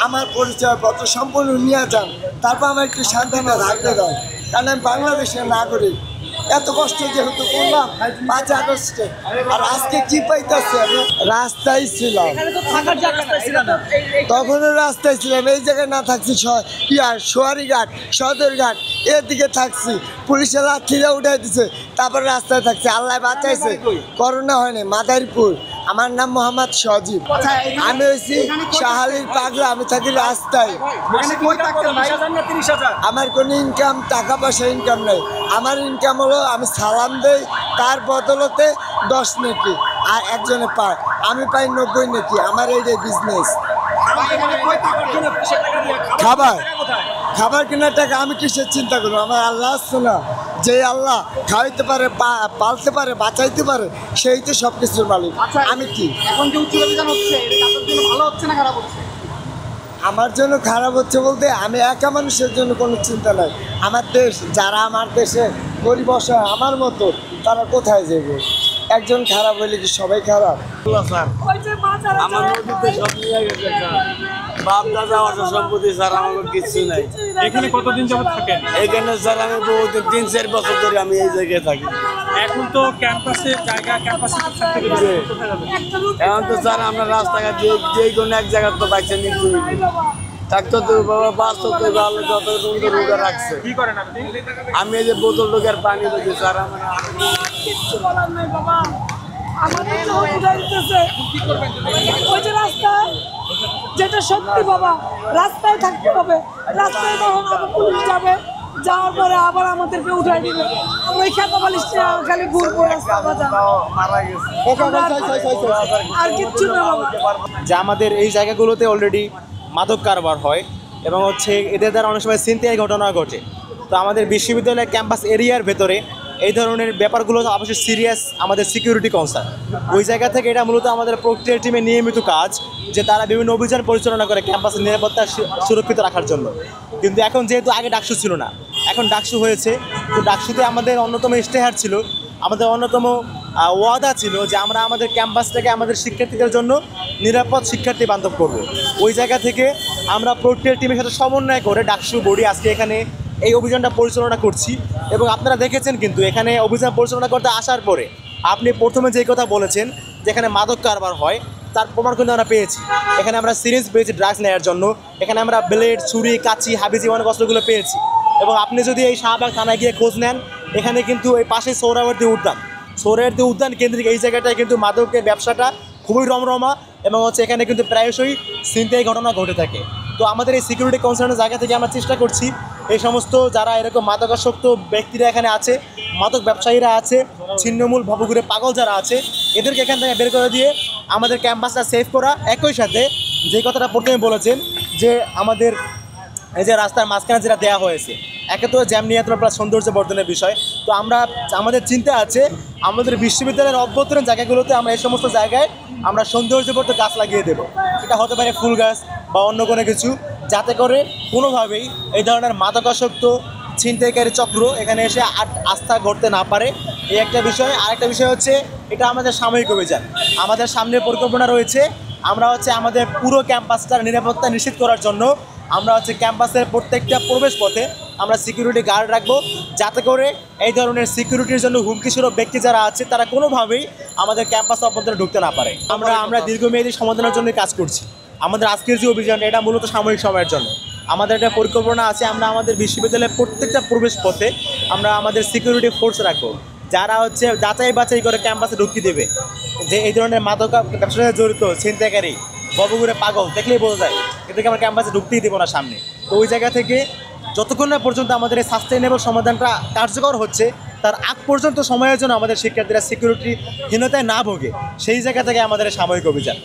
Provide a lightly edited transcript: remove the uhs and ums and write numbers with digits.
আমার পরিচয়পত্র সম্পূর্ণ নিয়ে যান, তারপর আমার একটু সান্ত্বনা থাকতে দাও, কারণ আমি বাংলাদেশের নাগরিক। এত কষ্ট যেহেতু করলাম 5 আগস্টে, আর আজকে কি পাইতেছে? আমি রাস্তায় ছিলাম, তখনও রাস্তায় ছিলাম। এই জায়গায় না থাকছি সোয়ারিঘাট, সদরঘাট এদিকে থাকছি, পুলিশের লাঠিরা উঠাই দিছে, তারপর রাস্তায় থাকছি। আল্লাহ বাঁচাইছে, করোনা হয়নি। মাদারীপুর, আমার নাম মোহাম্মদ সজীব, আমি হয়েছি শাহালির পাগলা, আমি থাকি রাস্তায়। আমার কোনো ইনকাম, টাকা পয়সা ইনকাম নেই। আমার ইনকাম হলো আমি সালাম দেই, তার বদলতে 10 নেকি, আর একজনে পায়, আমি পাই 90 নেকি। আমার এইটাই বিজনেস। খাবার কেনার টাকা আমি কিসের চিন্তা করবো? আমার আল্লাহ আছে না, যে আল্লাহ খাওয়াইতে পারে, পালতে পারে, বাঁচাইতে পারে, সেই তো সব কিছুর মালিক। আমি কি এখন যে উচ্চ বেতন হচ্ছে, এটা আপনার জন্য ভালো হচ্ছে না খারাপ হচ্ছে? আমার জন্য খারাপ হচ্ছে বলতে, আমি একা মানুষের জন্য কোনো চিন্তা নাই। আমার দেশ, যারা আমার দেশে গরিব অসহায় আমার মতো, তারা কোথায় যাবে? একজন খারাপ হইলে কি সবাই খারাপ? আমার নদীতে সব নিয়ে গেছে স্যার, বাপ দাদা অর্থ সম্পত্তি স্যার, আমার কিছু নাই। এখানে কতদিন যাবত থাকেন? এখানে স্যার আমি বহুদিন 3-4 বছর ধরে আমি এই জায়গায় থাকি। এখন তো ক্যাম্পাসে জায়গা, ক্যাম্পাসে তো থাকতে গেলে কোথায় যাবেন? এখন তো স্যার আমরা রাস্তাঘাট যে কোনো এক জায়গায় তো বাইচে নিতে থাকতো তো বাবা, বাঁচতো তো ভালো, যত সুন্দর রোগা রাখছে। কি করেন আপনি? আমি এই যে বোতল ঢোকার পানি দিচ্ছি স্যার, আমার কিচ্ছু বলার নেই বাবা, আমাদের তো উঠাই দিতেছে। ওই যে রাস্তায়, যেটা সত্যি বাবা, রাস্তায় থাকতে হবে। রাস্তায় তখন আবার পুলিশ যাবে, যাওয়ার পরে আবার আমাদেরকে উঠাই দিবে। আমরা ওই খেতে পালিশ খালি ঘুরবো রাস্তা বাজার, মারা গেছে। আর কিচ্ছু না বাবা। যে আমাদের এই জায়গাগুলোতে অলরেডি মাদক কারবার হয় এবং এদের দ্বারা অনেক সময় ছিনতাই ঘটনা ঘটে। তো আমাদের বিশ্ববিদ্যালয়ের ক্যাম্পাস এরিয়ার ভেতরে এই ধরনের ব্যাপারগুলো অবশ্যই সিরিয়াস আমাদের সিকিউরিটি কনসার্ন। ওই জায়গা থেকে এটা মূলত আমাদের প্রক্রিয়া টিমের নিয়মিত কাজ, যে তারা বিভিন্ন অভিযান পরিচালনা করে ক্যাম্পাসের নিরাপত্তা সুরক্ষিত রাখার জন্য। কিন্তু এখন যেহেতু আগে ডাকসু ছিল না, এখন ডাকসু হয়েছে, তো ডাকসুতে আমাদের অন্যতম ইশতেহার ছিল, আমাদের অন্যতম ওয়াদা ছিল যে আমরা আমাদের ক্যাম্পাসটাকে আমাদের শিক্ষার্থীদের জন্য নিরাপদ শিক্ষার্থী বান্ধব করব। ওই জায়গা থেকে আমরা প্রক্রিয়া টিমের সাথে সমন্বয় করে ডাকসু বডি আজকে এখানে এই অভিযানটা পরিচালনা করছি। এবং আপনারা দেখেছেন কিন্তু এখানে অভিযান পরিচালনা করতে আসার পরে আপনি প্রথমে যেই কথা বলেছেন যে এখানে মাদক কারবার হয়, তার প্রমাণ কিন্তু আমরা পেয়েছি। এখানে আমরা সিরিঞ্জ পেয়েছি ড্রাগস নেওয়ার জন্য, এখানে আমরা ব্লেড, ছুরি, কাঁচি, হাবিজি অনেক অস্ত্রগুলো পেয়েছি। এবং আপনি যদি এই শাহবাগ থানায় গিয়ে খোঁজ নেন, এখানে কিন্তু এই পাশে সোহরাওয়ার্দী উদ্যান কেন্দ্রিক এই জায়গাটায় কিন্তু মাদকের ব্যবসাটা খুবই রমরমা এবং এখানে কিন্তু প্রায়শই ছিনতাই ঘটনা ঘটে থাকে। তো আমাদের এই সিকিউরিটি কনসার্নের জায়গা থেকে আমরা চেষ্টা করছি এই সমস্ত যারা এরকম মাদকাসক্ত ব্যক্তিরা এখানে আছে, মাদক ব্যবসায়ীরা আছে, ছিন্নমূল ভবঘুরে পাগল যারা আছে, এদেরকে এখান থেকে বের করে দিয়ে আমাদের ক্যাম্পাসটা সেভ করা। একই সাথে যে কথাটা প্রথমে বলেছেন যে আমাদের এই যে রাস্তার মাঝখানে যেটা দেওয়া হয়েছে, একে তো জ্যাম নিয়ন্ত্রণ প্লাস সৌন্দর্য বর্ধনের বিষয়। তো আমাদের চিন্তা আছে আমাদের বিশ্ববিদ্যালয়ের অভ্যন্তরীণ জায়গাগুলোতে আমরা এই সমস্ত জায়গায় আমরা সৌন্দর্যবর্ধক গাছ লাগিয়ে দেবো। এটা হতে পারে ফুল গাছ বা অন্য কোনো কিছু, যাতে করে কোনোভাবেই এই ধরনের মাদকাসক্ত ছিনতাইকারী চক্র এখানে এসে আস্থা করতে না পারে, এই একটা বিষয়। আরেকটা বিষয় হচ্ছে এটা আমাদের সাময়িক অভিযান। আমাদের সামনে পরিকল্পনা রয়েছে, আমরা আমাদের পুরো ক্যাম্পাসটার নিরাপত্তা নিশ্চিত করার জন্য আমরা ক্যাম্পাসের প্রত্যেকটা প্রবেশ পথে আমরা সিকিউরিটি গার্ড রাখবো, যাতে করে এই ধরনের সিকিউরিটির জন্য হুমকিস্বরূপ ব্যক্তি যারা আছে তারা কোনোভাবেই আমাদের ক্যাম্পাস অভ্যন্তরে ঢুকতে না পারে। আমরা দীর্ঘমেয়াদী সমাধানের জন্য কাজ করছি। আমাদের আজকের যে অভিযান, এটা মূলত সাময়িক সময়ের জন্য। আমাদের একটা পরিকল্পনা আছে, আমরা আমাদের বিশ্ববিদ্যালয়ের প্রত্যেকটা প্রবেশ পথে আমরা আমাদের সিকিউরিটি ফোর্স রাখবো, যারা যাচাই বাছাই করে ক্যাম্পাসে ঢুকিয়ে দেবে যে এই ধরনের মাদক ব্যবসার সাথে জড়িত ছিনতাইকারী ভবঘুরে পাগল দেখলেই বোঝা যায়, এদেরকে আমরা ক্যাম্পাসে ঢুকতেই দেবো না সামনে। তো ওই জায়গা থেকে যতক্ষণ না পর্যন্ত আমাদের এই সাস্টেইনেবল সমাধানটা কার্যকর হচ্ছে, তার আগ পর্যন্ত সময়ের জন্য আমাদের শিক্ষার্থীরা সিকিউরিটিহীনতায় না ভোগে, সেই জায়গা থেকে আমাদের সাময়িক অভিযান।